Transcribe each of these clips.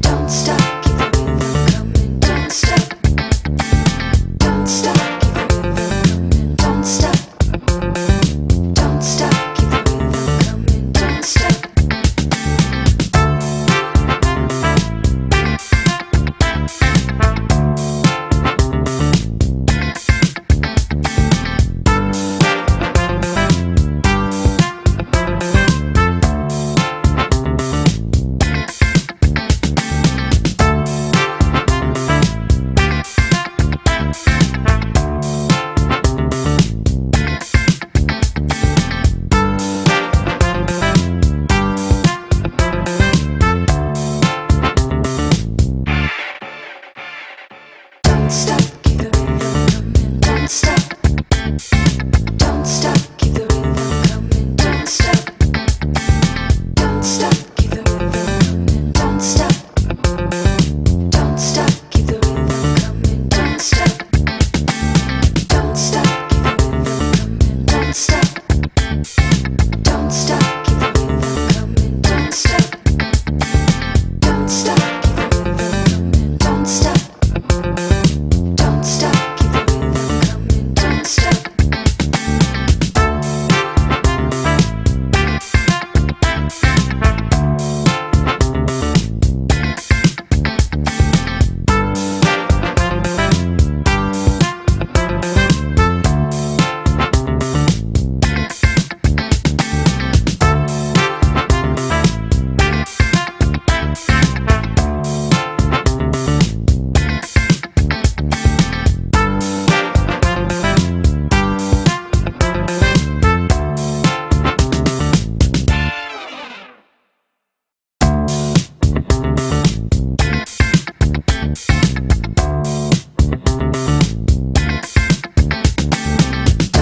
Don't stop, keep the rhythm coming. Don't stop. Don't stop, keep the rhythm coming. Don't stop. Don't stop, keep the rhythm coming. Don't stop. Stop, keep the rhythm coming. Don't stop. Don't stop, keep the rhythm coming. Don't stop. Don't stop, keep the rhythm coming. Don't stop. Don't stop, keep the rhythm coming. Don't stop. Don't stop, keep the rhythm coming. Don't stop. Don't stop, keep the rhythm coming. Don't stop. Don't stop, keep the rhythm coming. Don't stop. Don't stop, keep the rhythm coming. Don't stop. Don't stop, keep the rhythm coming. Don't stop. Don't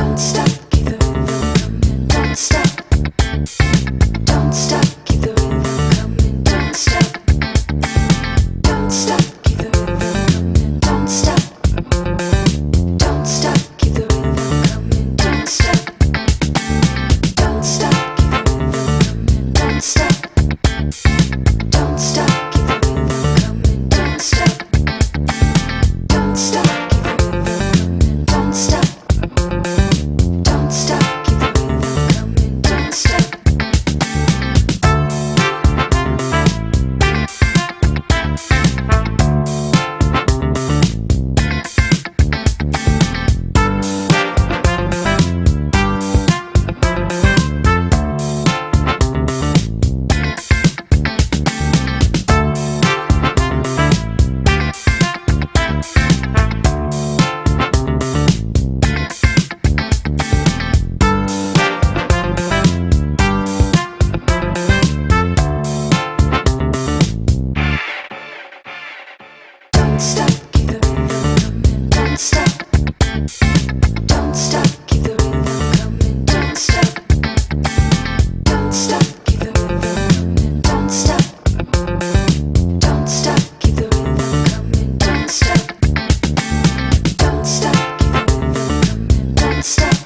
stop, keep the rhythm coming. Don't stop. Don't stop, keep the rhythm coming. Don't stop. Don't stop, keep the rhythm coming. Don't stop. Don't stop, keep the rhythm coming. Don't stop. Don't stop, keep the rhythm coming. Don't stop. Don't stop, keep the rhythm coming. Don't stop. Don't stop, keep the rhythm coming. Don't stop. Don't stop, keep the rhythm coming. Don't stop. Don't stop, keep the rhythm coming. Don't stop. Don't stop, keep the rhythm coming. Don't stop. Don't stop, keep the rhythm coming. Don't stop. Don't stop, keep the rhythm coming. Don't stop.